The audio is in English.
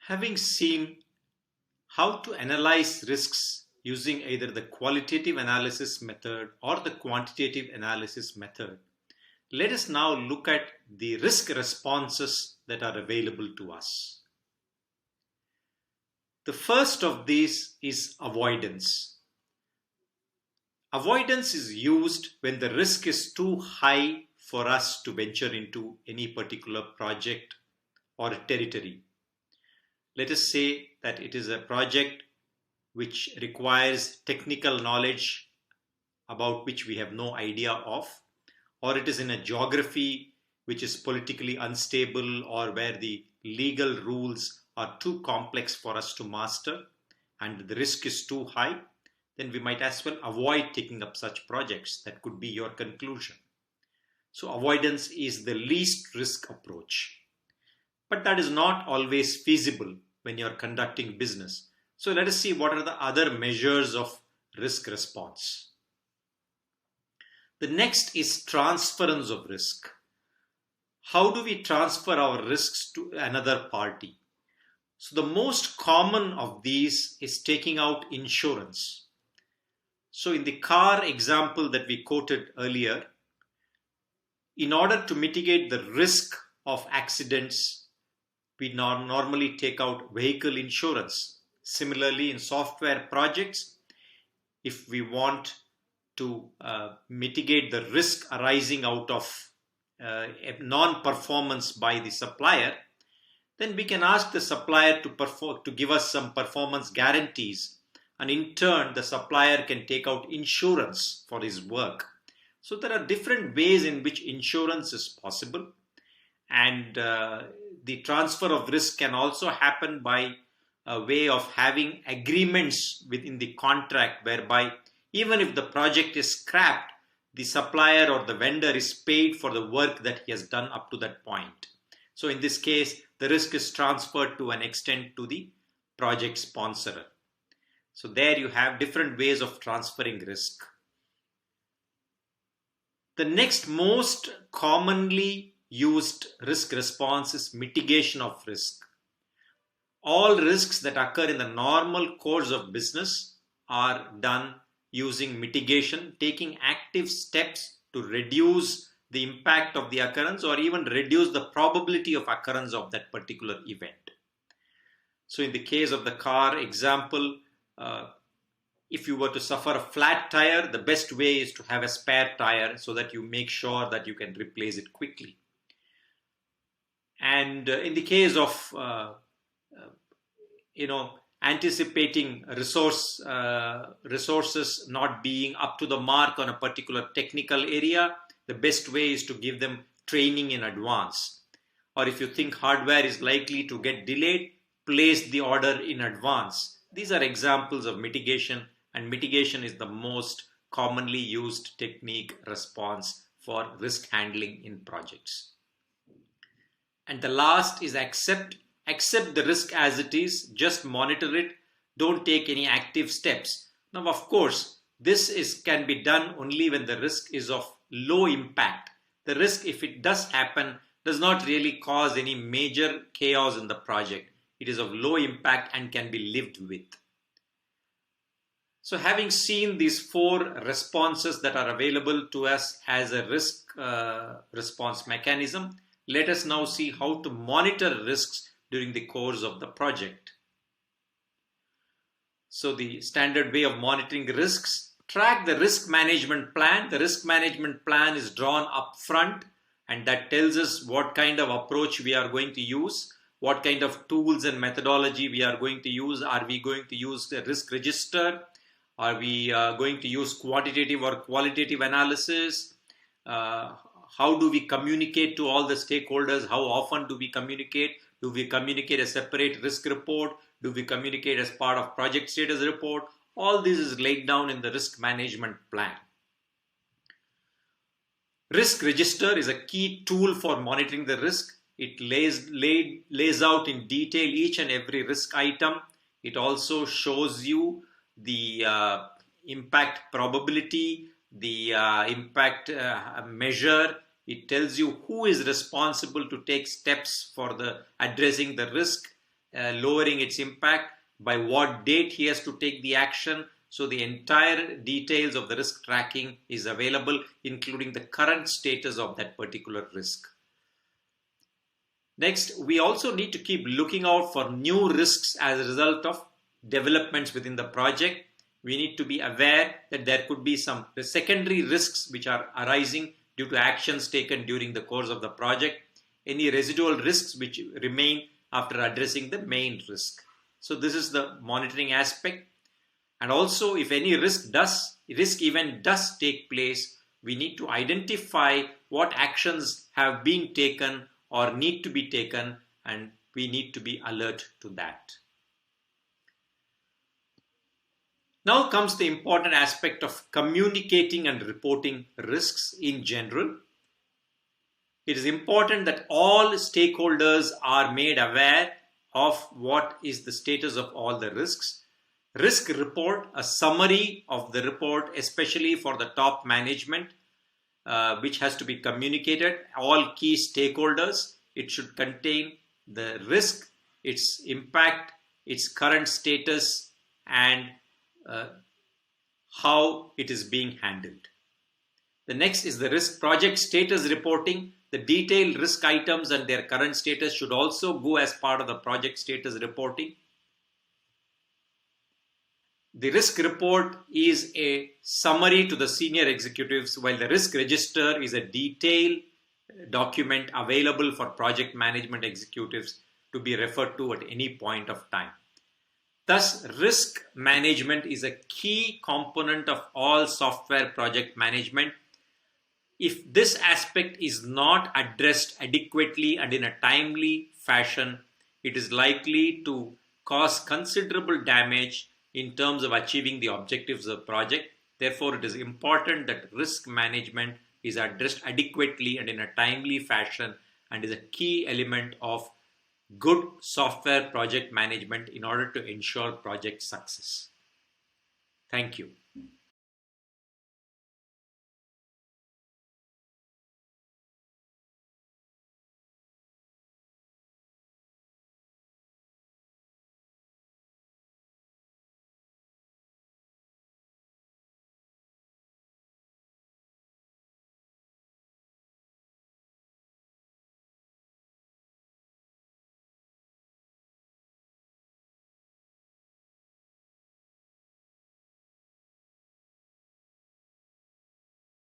Having seen how to analyze risks using either the qualitative analysis method or the quantitative analysis method, let us now look at the risk responses that are available to us. The first of these is avoidance. Avoidance is used when the risk is too high for us to venture into any particular project or territory. Let us say that it is a project which requires technical knowledge about which we have no idea of, or it is in a geography which is politically unstable or where the legal rules are too complex for us to master and the risk is too high, then we might as well avoid taking up such projects. That could be your conclusion. So avoidance is the least risk approach. But that is not always feasible when you're conducting business. So let us see what are the other measures of risk response. The next is transference of risk. How do we transfer our risks to another party? So the most common of these is taking out insurance. So in the car example that we quoted earlier, in order to mitigate the risk of accidents, we normally take out vehicle insurance. Similarly, in software projects, if we want to mitigate the risk arising out of non-performance by the supplier, then we can ask the supplier to give us some performance guarantees, and in turn the supplier can take out insurance for his work. So there are different ways in which insurance is possible, and the transfer of risk can also happen by a way of having agreements within the contract whereby even if the project is scrapped, the supplier or the vendor is paid for the work that he has done up to that point. So in this case, the risk is transferred to an extent to the project sponsor. So there you have different ways of transferring risk. The next most commonly used risk response is mitigation of risk. All risks that occur in the normal course of business are done using mitigation, taking active steps to reduce the impact of the occurrence or even reduce the probability of occurrence of that particular event. So in the case of the car example, if you were to suffer a flat tire, the best way is to have a spare tire so that you make sure that you can replace it quickly. And in the case of anticipating resources not being up to the mark on a particular technical area, the best way is to give them training in advance. Or if you think hardware is likely to get delayed, place the order in advance. These are examples of mitigation, and mitigation is the most commonly used technique response for risk handling in projects. And the last is accept the risk as it is, just monitor it, don't take any active steps. Now, of course, this can be done only when the risk is of low impact. The risk, if it does happen, does not really cause any major chaos in the project. It is of low impact and can be lived with. So having seen these 4 responses that are available to us as a risk response mechanism, let us now see how to monitor risks during the course of the project. So the standard way of monitoring risks: track the risk management plan. The risk management plan is drawn up front, and that tells us what kind of approach we are going to use, what kind of tools and methodology we are going to use. Are we going to use the risk register? Are we going to use quantitative or qualitative analysis? How do we communicate to all the stakeholders? How often do we communicate? Do we communicate a separate risk report? Do we communicate as part of project status report? All this is laid down in the risk management plan. Risk register is a key tool for monitoring the risk. It lays out in detail each and every risk item. It also shows you the impact probability, the impact measure. It tells you who is responsible to take steps for addressing the risk, lowering its impact, by what date he has to take the action. So the entire details of the risk tracking is available, including the current status of that particular risk. Next, we also need to keep looking out for new risks as a result of developments within the project. We need to be aware that there could be some secondary risks which are arising due to actions taken during the course of the project, any residual risks which remain after addressing the main risk. So this is the monitoring aspect. And also, if any risk event does take place, we need to identify what actions have been taken or need to be taken, and we need to be alert to that. Now comes the important aspect of communicating and reporting risks in general. It is important that all stakeholders are made aware of what is the status of all the risks. Risk report, a summary of the report, especially for the top management, which has to be communicated, all key stakeholders. It should contain the risk, its impact, its current status, and how it is being handled. The next is the risk project status reporting. The detailed risk items and their current status should also go as part of the project status reporting. The risk report is a summary to the senior executives, while the risk register is a detailed document available for project management executives to be referred to at any point of time. Thus, risk management is a key component of all software project management. If this aspect is not addressed adequately and in a timely fashion, it is likely to cause considerable damage in terms of achieving the objectives of the project. Therefore, it is important that risk management is addressed adequately and in a timely fashion, and is a key element of good software project management in order to ensure project success. Thank you.